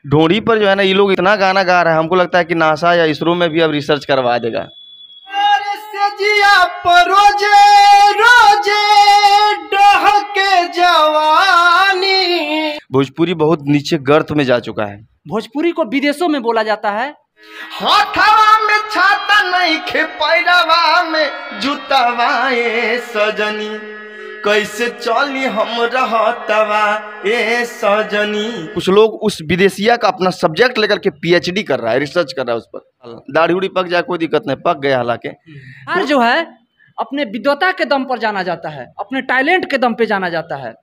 ढोंढी पर जो है ना ये लोग इतना गाना गा रहे हैं, हमको लगता है कि नासा या इसरो में भी अब रिसर्च करवा देगा। रोजे रोजे डहके जवानी। भोजपुरी बहुत नीचे गर्त में जा चुका है। भोजपुरी को विदेशों में बोला जाता है। हाथवा में छाता नहीं खे, पैरवा में जूतावा ए सजनी, कैसे चली हम रहतवा ए सजनी। कुछ लोग उस विदेशिया का अपना सब्जेक्ट लेकर के पीएचडी कर रहा है, रिसर्च कर रहा है उस पर। दाढ़ी उड़ी पक जाए कोई दिक्कत नहीं, पक गया हालांकि। और जो है अपने विद्वता के दम पर जाना जाता है, अपने टैलेंट के दम पे जाना जाता है।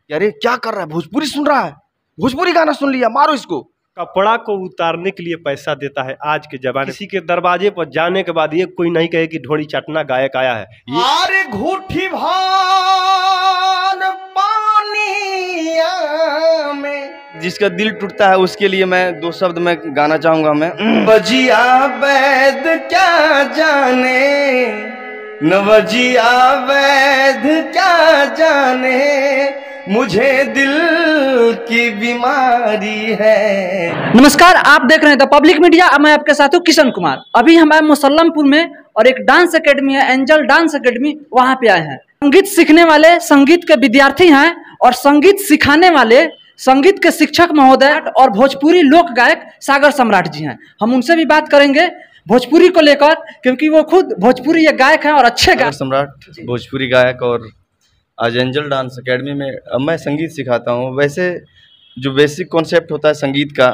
अरे क्या कर रहा है, भोजपुरी सुन रहा है, भोजपुरी गाना सुन लिया, मारो इसको। कपड़ा को उतारने के लिए पैसा देता है आज के जमाने। किसी के दरवाजे पर जाने के बाद ये कोई नहीं कहे कि ढोड़ी चटना गायक आया है। अरे घूठी भान पानिया में। जिसका दिल टूटता है उसके लिए मैं दो शब्द में गाना चाहूंगा मैं। बजिया वैद क्या जाने, नवजिया वैद क्या जाने, मुझे दिल की बीमारी है। नमस्कार, आप देख रहे हैं द पब्लिक मीडिया। मैं आपके साथ हूँ किशन कुमार। अभी हम आए मुसल्लमपुर में और एक डांस एकेडमी है, एंजल डांस एकेडमी, वहाँ पे आए हैं। संगीत सीखने वाले संगीत के विद्यार्थी हैं और संगीत सिखाने वाले संगीत के शिक्षक महोदय और भोजपुरी लोक गायक सागर सम्राट जी हैं। हम उनसे भी बात करेंगे भोजपुरी को लेकर, क्योंकि वो खुद भोजपुरी एक गायक हैं और अच्छे गायक। सम्राट भोजपुरी गायक और आज एंजल डांस एकेडमी में मैं संगीत सिखाता हूँ। वैसे जो बेसिक कॉन्सेप्ट होता है संगीत का,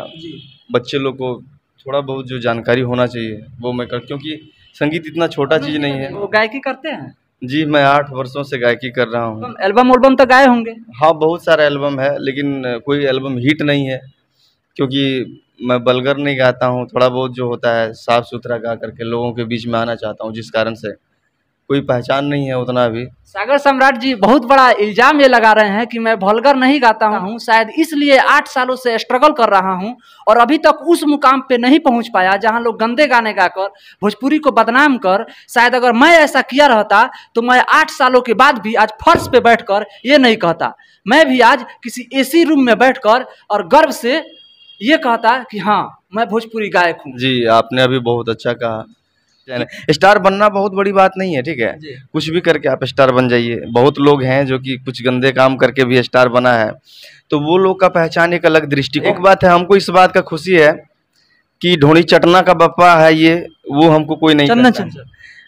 बच्चे लोग को थोड़ा बहुत जो जानकारी होना चाहिए वो मैं क्योंकि संगीत इतना छोटा चीज़ नहीं है। वो गायकी करते हैं जी, मैं 8 वर्षों से गायकी कर रहा हूँ। एल्बम तो गाए होंगे? हाँ, बहुत सारा एल्बम है, लेकिन कोई एल्बम हिट नहीं है क्योंकि मैं बलगर नहीं गाता हूँ। थोड़ा बहुत जो होता है साफ सुथरा गा करके लोगों के बीच में आना चाहता हूँ, जिस कारण से कोई पहचान नहीं है उतना भी। सागर सम्राट जी बहुत बड़ा इल्जाम ये लगा रहे हैं कि मैं वल्गर नहीं गाता हूँ, शायद इसलिए 8 सालों से स्ट्रगल कर रहा हूँ और अभी तक उस मुकाम पे नहीं पहुँच पाया जहाँ लोग गंदे गाने गाकर भोजपुरी को बदनाम कर। शायद अगर मैं ऐसा किया रहता तो मैं 8 सालों के बाद भी आज फर्श पे बैठकर ये नहीं कहता। मैं भी आज किसी एसी रूम में बैठकर और गर्व से ये कहता कि हाँ, मैं भोजपुरी गायक हूँ। जी, आपने अभी बहुत अच्छा कहा। स्टार बनना बहुत बड़ी बात नहीं है, ठीक है, कुछ भी करके आप स्टार बन जाइए। बहुत लोग हैं जो कि कुछ गंदे काम करके भी स्टार बना है, तो वो लोग का पहचान एक अलग दृष्टिकोण। एक बात है, हमको इस बात का खुशी है कि ढोड़ी चटना का बप्पा है ये, वो हमको कोई नहीं कहता है।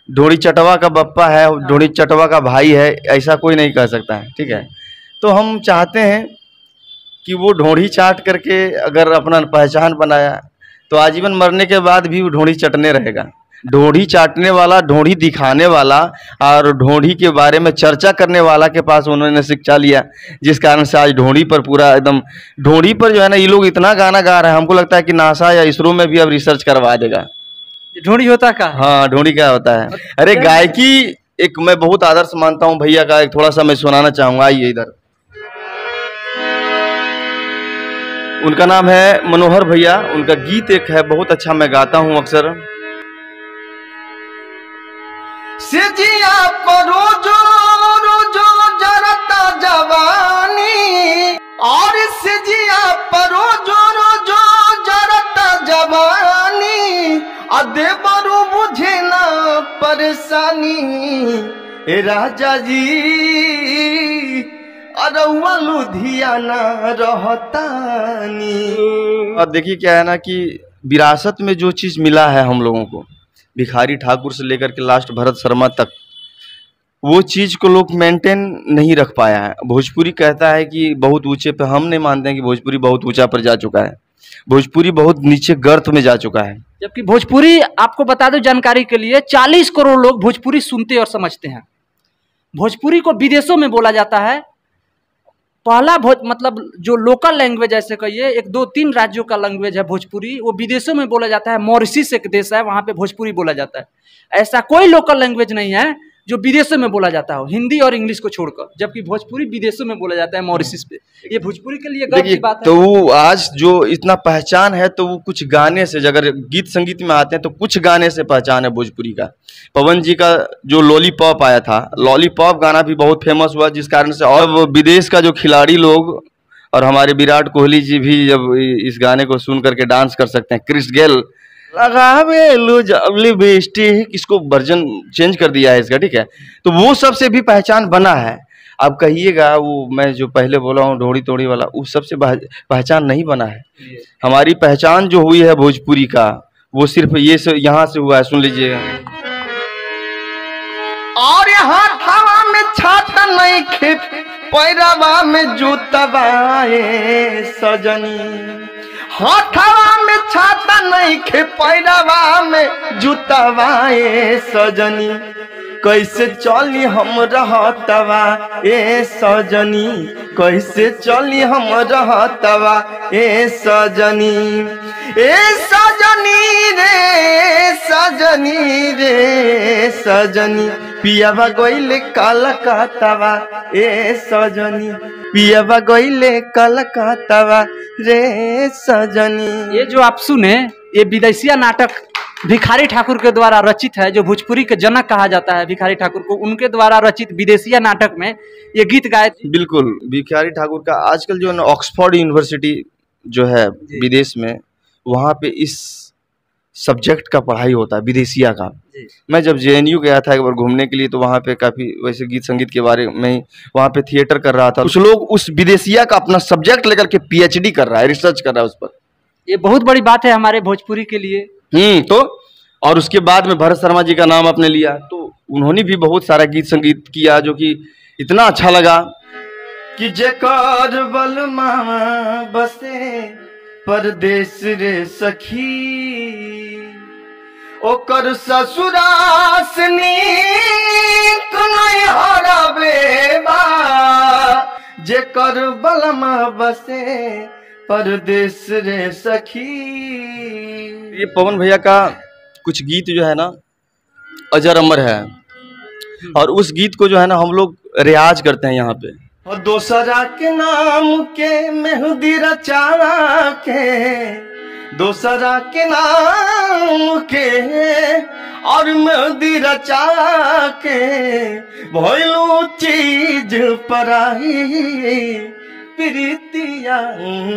ढोड़ी चटवा का बप्पा है, ढोड़ी चटवा का भाई है, ऐसा कोई नहीं कह सकता है, ठीक है। तो हम चाहते हैं कि वो ढोड़ी चाट करके अगर अपना पहचान बनाया तो आजीवन मरने के बाद भी वो ढोड़ी चटने रहेगा। ढोढ़ी चाटने वाला, ढोढ़ी दिखाने वाला और ढोढ़ी के बारे में चर्चा करने वाला के पास उन्होंने शिक्षा लिया, जिस कारण से आज ढोढ़ी पर पूरा एकदम, ढोढ़ी पर जो है ना ये लोग इतना गाना गा रहे हैं, हमको लगता है कि नासा या इसरो में भी अब रिसर्च करवा देगा। ढोढ़ी होता का? हाँ, ढोढ़ी क्या होता है। अरे गायकी एक मैं बहुत आदर्श मानता हूँ भैया का, एक थोड़ा सा मैं सुनाना चाहूँगा। आइए इधर, उनका नाम है मनोहर भैया। उनका गीत एक है बहुत अच्छा, मैं गाता हूँ अक्सर। सिजिया परो जो रोजो जरता जवानी, और सिजिया परो जो रोजो जरता जवानी, अदे बरू बुझे ना परेशानी। ए राजा जी अरउआ लुधियाना रहतानी। और देखिए क्या है ना कि विरासत में जो चीज़ मिला है हम लोगों को, भिखारी ठाकुर से लेकर के लास्ट भरत शर्मा तक, वो चीज़ को लोग मेंटेन नहीं रख पाया है। भोजपुरी कहता है कि बहुत ऊंचे पे, हम नहीं मानते हैं कि भोजपुरी बहुत ऊंचा पर जा चुका है। भोजपुरी बहुत नीचे गर्त में जा चुका है। जबकि भोजपुरी, आपको बता दो जानकारी के लिए, 40 करोड़ लोग भोजपुरी सुनते और समझते हैं। भोजपुरी को विदेशों में बोला जाता है। पहला मतलब जो लोकल लैंग्वेज ऐसे कहिए 1-2-3 राज्यों का लैंग्वेज है भोजपुरी, वो विदेशों में बोला जाता है। मॉरिशस एक देश है, वहाँ पे भोजपुरी बोला जाता है। ऐसा कोई लोकल लैंग्वेज नहीं है जो विदेशों में बोला जाता हो, हिंदी और इंग्लिश को छोड़कर, जबकि भोजपुरी विदेशों में बोला जाता है, मॉरिशस पे। ये भोजपुरी के लिए गर्व की बात है। तो वो आज जो इतना पहचान है, तो वो कुछ गाने से, अगर गीत संगीत में आते हैं तो कुछ गाने से पहचान है भोजपुरी का। पवन जी का जो लॉलीपॉप आया था, लॉलीपॉप गाना भी बहुत फेमस हुआ, जिस कारण से और विदेश का जो खिलाड़ी लोग और हमारे विराट कोहली जी भी जब इस गाने को सुन करके डांस कर सकते हैं। क्रिस गेल इसको वर्जन चेंज कर दिया है इसका, ठीक है। तो वो सबसे भी पहचान बना है। अब कहिएगा वो मैं जो पहले बोला हूँ ढोड़ी तोड़ी वाला, उस सबसे पहचान नहीं बना है। हमारी पहचान जो हुई है भोजपुरी का, वो सिर्फ ये यहाँ से हुआ है। सुन लीजिएगा। और यहाँ हवा में छाता नहीं खे, पैरवा में जूतवाए सजनी। हवा में छाता नहीं खे, पैरवा में जूतवाए सजनी। कैसे चली हम रहतवा ए सजनी, कैसे चली हम रहतवा ए सजनी। ए सजनी रे सजनी रे सजनी, पियावा गइले कलकत्तावा ए सजनी, पियावा गइले कलकत्तावा रे सजनी। ये जो आप सुने, ये विदेशिया नाटक भिखारी ठाकुर के द्वारा रचित है, जो भोजपुरी के जनक कहा जाता है भिखारी ठाकुर को। उनके द्वारा रचित विदेशिया नाटक में ये गीत गाए। बिल्कुल, भिखारी ठाकुर का आजकल जो है ना ऑक्सफोर्ड यूनिवर्सिटी जो है विदेश में, वहाँ पे इस सब्जेक्ट का पढ़ाई होता है, विदेशिया का। मैं जब JNU गया था एक बार घूमने के लिए, तो वहाँ पे काफ़ी वैसे गीत संगीत के बारे में वहाँ पे थिएटर कर रहा था। कुछ लोग उस विदेशिया का अपना सब्जेक्ट लेकर के PhD कर रहा है, रिसर्च कर रहा है उस पर। ये बहुत बड़ी बात है हमारे भोजपुरी के लिए। तो और उसके बाद में भरत शर्मा जी का नाम आपने लिया, तो उन्होंने भी बहुत सारा गीत संगीत किया जो कि इतना अच्छा लगा कि जेकर बलमा बसे परदेश रे सखी, ओकर ससुरास नीक नहीं हराबे बा। जेकर बलमा बसे परदेश रे सखी। ये पवन भैया का कुछ गीत जो है ना अजर अमर है, और उस गीत को जो है ना हम लोग रियाज करते हैं यहाँ पे। और दोसरा के नाम के मेहंदी रचा के, दोसरा के नाम के और मेहंदी रचा के, भइलू चीज पराई प्रीतिया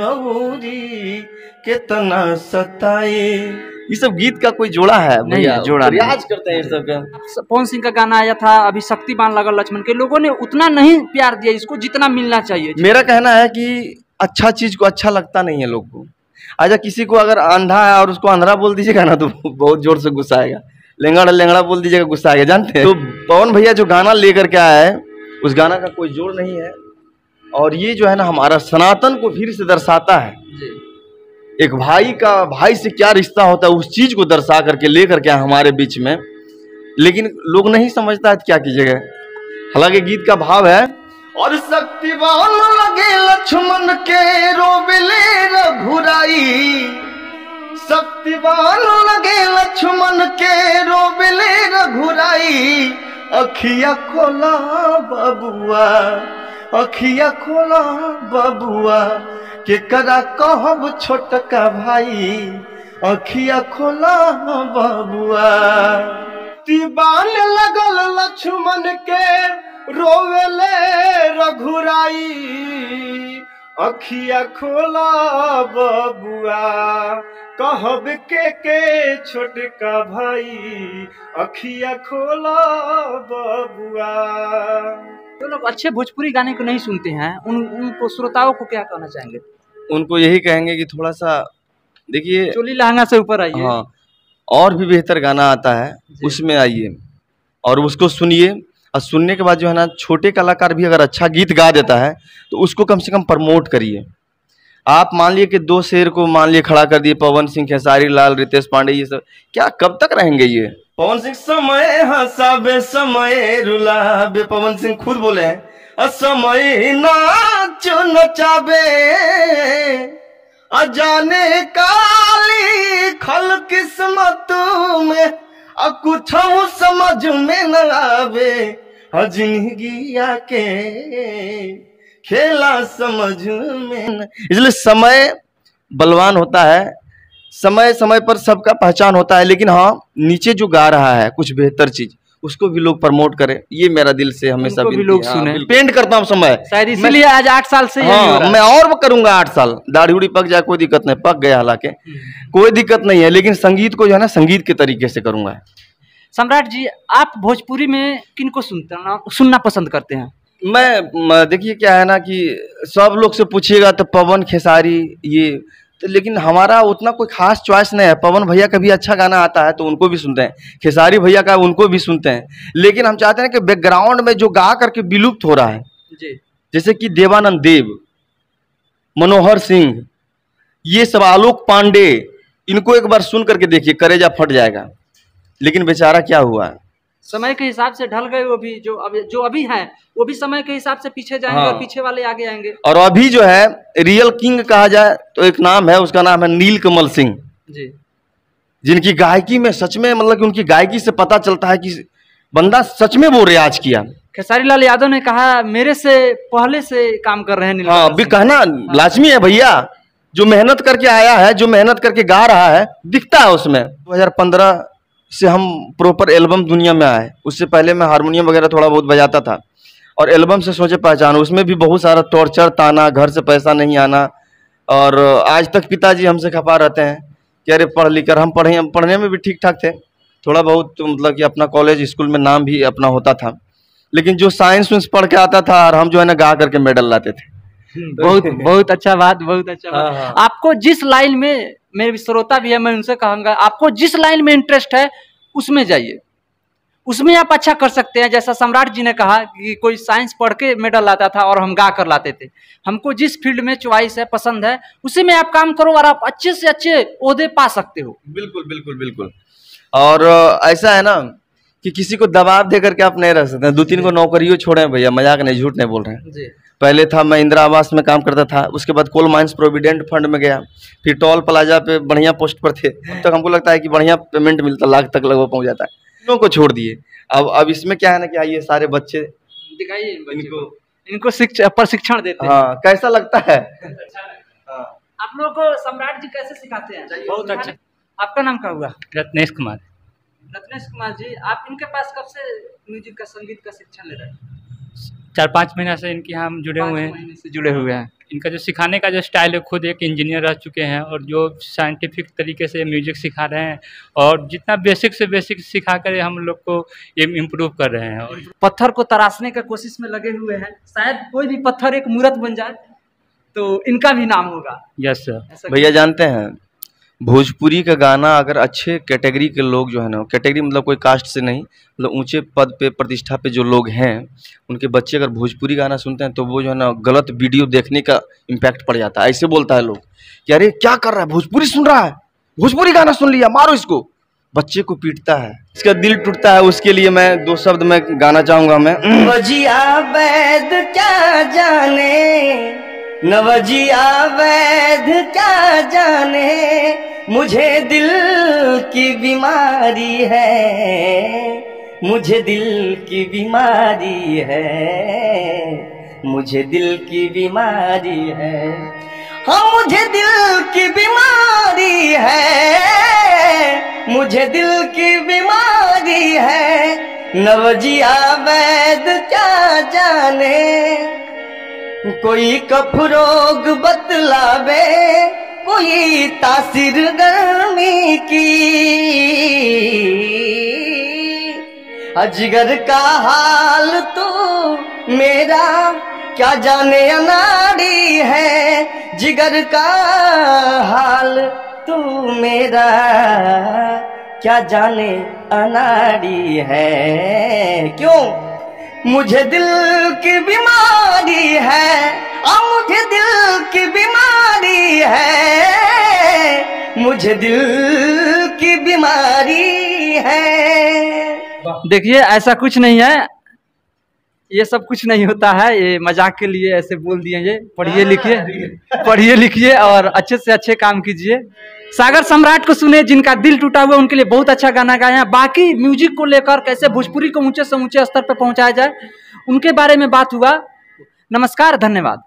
औरी कितना सताए। ये सब गीत का कोई जोड़ा है भैया? जोड़ा रियाज करते हैं ये सब का। पवन सिंह का गाना आया था अभी, शक्तिमान लगा लक्ष्मण के, लोगों ने उतना नहीं प्यार दिया इसको जितना मिलना चाहिए। मेरा कहना है कि अच्छा चीज को अच्छा लगता नहीं है लोग को। अच्छा, किसी को अगर अंधा है और उसको अंधरा बोल दीजिएगा ना तो बहुत जोर से गुस्सा आएगा, लेंगड़ा लेंगड़ा बोल दीजिएगा गुस्सा आएगा, जानते हैं। तो पवन भैया जो गाना लेकर के आया है, उस गाना का कोई जोड़ नहीं है, और ये जो है ना हमारा सनातन को फिर से दर्शाता है। एक भाई का भाई से क्या रिश्ता होता है, उस चीज को दर्शा करके लेकर के हमारे बीच में, लेकिन लोग नहीं समझता है, क्या कीजिएगा। हालांकि गीत का भाव है, और शक्तिवान लगे लक्ष्मण के रोबले रघुराई, शक्तिवान लगे लक्ष्मण के रोबले रघुराई। अखिया खोला बबुआ, अखिया खोला बबुआ, केकरा कहब छोटका भाई। अखिया खोला बबुआ। दीवान लगल लक्ष्मण के रोवेले रघुराई। अखिया खोला बबुआ, कहब के छोटका भाई। अखिया खोला बबुआ। जो लोग अच्छे भोजपुरी गाने को नहीं सुनते हैं, उनको श्रोताओं को क्या कहना चाहेंगे? उनको यही कहेंगे कि थोड़ा सा देखिए, चोली लहंगा से ऊपर आइए। हाँ, और भी बेहतर गाना आता है, उसमें आइए और उसको सुनिए। और सुनने के बाद जो है ना, छोटे कलाकार भी अगर अच्छा गीत गा देता है तो उसको कम से कम प्रमोट करिए। आप मान लिए कि दो शेर को मान लिए खड़ा कर दिए, पवन सिंह, खेसारी लाल, रितेश पांडे, ये सब क्या कब तक रहेंगे ये? पवन सिंह समय हंसाबे समय रुलाबे, पवन सिंह खुद बोले हैं, असमय नाच नचाबे। अजाने काली खल किस्मत में, कुछ समझ में न आवे। जिंदगिया के खेला समझ में न। इसलिए समय बलवान होता है, समय समय पर सबका पहचान होता है, लेकिन हाँ, नीचे जो गा रहा है कुछ बेहतर चीज, उसको भी लोग प्रमोट करें, ये मेरा दिल से हमेशा उनको भी लोग सुने। पेंट करता हूँ समय, शायद इसीलिए आज 8 साल से यही हो हाँ रहा है। मैं और करूंगा 8 साल, दाढ़ी उड़ी पक जाए कोई दिक्कत नहीं, पक गया हालांकि कोई दिक्कत नहीं है, लेकिन संगीत को जो है ना संगीत के तरीके से करूंगा। सम्राट जी, आप भोजपुरी में किनको सुनना पसंद करते हैं? मैं देखिए क्या है ना कि सब लोग से पूछिएगा तो पवन खेसारी ये तो, लेकिन हमारा उतना कोई खास चॉइस नहीं है। पवन भैया का भी अच्छा गाना आता है तो उनको भी सुनते हैं, खेसारी भैया का उनको भी सुनते हैं, लेकिन हम चाहते हैं कि बैकग्राउंड में जो गा करके विलुप्त हो रहा है जी, जैसे कि देवानंद देव, मनोहर सिंह, ये सब, आलोक पांडे, इनको एक बार सुन करके देखिए कलेजा फट जाएगा। लेकिन बेचारा क्या हुआ, समय के हिसाब से ढल गए वो भी, जो अभी हैं वो भी समय के हिसाब से पीछे जाएंगे हाँ। और पीछे वाले आगे आएंगे। और अभी जो है रियल किंग कहा जाए तो एक नाम है, उसका नाम है नील कमल सिंह जी, जिनकी गायकी में सच में मतलब कि उनकी गायकी से पता चलता है कि बंदा सच में वो रियाज किया। खेसारी लाल यादव ने कहा मेरे से पहले से काम कर रहे हैं नील हाँ कमल भी सिंह। कहना लाजमी है भैया, जो मेहनत करके आया है, जो मेहनत करके गा रहा है, दिखता है उसमें। 2015 से हम प्रॉपर एल्बम दुनिया में आए, उससे पहले मैं हारमोनियम वगैरह थोड़ा बहुत बजाता था, और एल्बम से सोचे पहचान, उसमें भी बहुत सारा टॉर्चर, ताना, घर से पैसा नहीं आना, और आज तक पिताजी हमसे खपा रहते हैं कि अरे पढ़ लिख कर, हम पढ़ने में भी ठीक ठाक थे, थोड़ा बहुत तो मतलब कि अपना कॉलेज स्कूल में नाम भी अपना होता था, लेकिन जो साइंस वाइंस पढ़ के आता था और हम जो है ना गा करके मेडल लाते थे। बहुत अच्छा बात, बहुत अच्छा बात। हाँ। आपको जिस लाइन में, मेरे श्रोता भी है, मैं उनसे कहूंगा आपको जिस लाइन में इंटरेस्ट है उसमें जाइए, उसमें आप अच्छा कर सकते हैं। जैसा सम्राट जी ने कहा कि कोई साइंस पढ़ के मेडल लाता था और हम गा कर लाते थे, हमको जिस फील्ड में चॉइस है, पसंद है, उसी में आप काम करो और आप अच्छे से अच्छे ओहदे पा सकते हो। बिल्कुल बिल्कुल बिल्कुल। और ऐसा है ना कि किसी को दबाव दे करके आप नहीं रह सकते। 2-3 को नौकरियों छोड़े भैया, मजाक नहीं, झूठ नहीं बोल रहे हैं। जी, पहले था मैं इंदिरा आवास में काम करता था, उसके बाद कोल माइंस प्रोविडेंट फंड में गया, फिर टोल प्लाजा पे बढ़िया पोस्ट पर थे, अब तक हमको लगता है कि बढ़िया पेमेंट मिलता, लाख तक लगभग पहुंच जाता है। तीनों को छोड़ दिए। अब इसमें क्या है ना कि ये सारे बच्चे दिखाइए इनको प्रशिक्षण देते हैं। हाँ कैसा लगता है? आप लोगों को सम्राट जी कैसे सिखाते हैं? बहुत अच्छा। आपका नाम क्या हुआ? रत्नेश कुमार। रत्नेश कुमार जी, आप इनके पास कब से म्यूजिक का, संगीत का शिक्षण ले रहे हैं? 4-5 महीना से इनके यहाँ हम जुड़े 5 हुए हैं। महीने से जुड़े हुए हैं। इनका जो सिखाने का जो स्टाइल है, खुद एक इंजीनियर रह चुके हैं और जो साइंटिफिक तरीके से म्यूजिक सिखा रहे हैं, और जितना बेसिक से बेसिक सिखा कर हम लोग को ये इम्प्रूव कर रहे हैं। और पत्थर को तराशने का कोशिश में लगे हुए हैं, शायद कोई भी पत्थर एक मूर्त बन जाए तो इनका भी नाम होगा। Yes sir. ऐसा भैया जानते हैं भोजपुरी का गाना अगर अच्छे कैटेगरी के लोग जो है ना, कैटेगरी मतलब कोई कास्ट से नहीं, मतलब ऊंचे पद पे, प्रतिष्ठा पे जो लोग हैं, उनके बच्चे अगर भोजपुरी गाना सुनते हैं तो वो जो है ना गलत वीडियो देखने का इम्पैक्ट पड़ जाता है। ऐसे बोलता है लोग कि अरे क्या कर रहा है, भोजपुरी सुन रहा है, भोजपुरी गाना सुन लिया, मारो इसको। बच्चे को पीटता है, इसका दिल टूटता है। उसके लिए मैं 2 शब्द में गाना चाहूंगा मैं। नवजिया वैद क्या जाने, नवजिया वैद क्या जाने, मुझे दिल की बीमारी है, मुझे दिल की बीमारी है, मुझे दिल की बीमारी है, हाँ मुझे दिल की बीमारी है, मुझे दिल की बीमारी है। नवजिया वैद क्या जाने, कोई कफ रोग बतलावे, कोई तासीर गर्मी की, अजगर का हाल तू मेरा क्या जाने अनाड़ी है, जिगर का हाल तू मेरा क्या जाने अनाड़ी है। क्यों? मुझे दिल की बीमारी है, मुझे दिल की बीमारी है, मुझे दिल की बीमारी है। देखिए ऐसा कुछ नहीं है, ये सब कुछ नहीं होता है, ये मजाक के लिए ऐसे बोल दिए। ये पढ़िए लिखिए, पढ़िए लिखिए और अच्छे से अच्छे काम कीजिए। सागर सम्राट को सुने, जिनका दिल टूटा हुआ, उनके लिए बहुत अच्छा गाना गाया है। बाकी म्यूजिक को लेकर कैसे भोजपुरी को ऊंचे से ऊंचे स्तर पर पहुंचाया जाए, उनके बारे में बात हुआ। नमस्कार, धन्यवाद।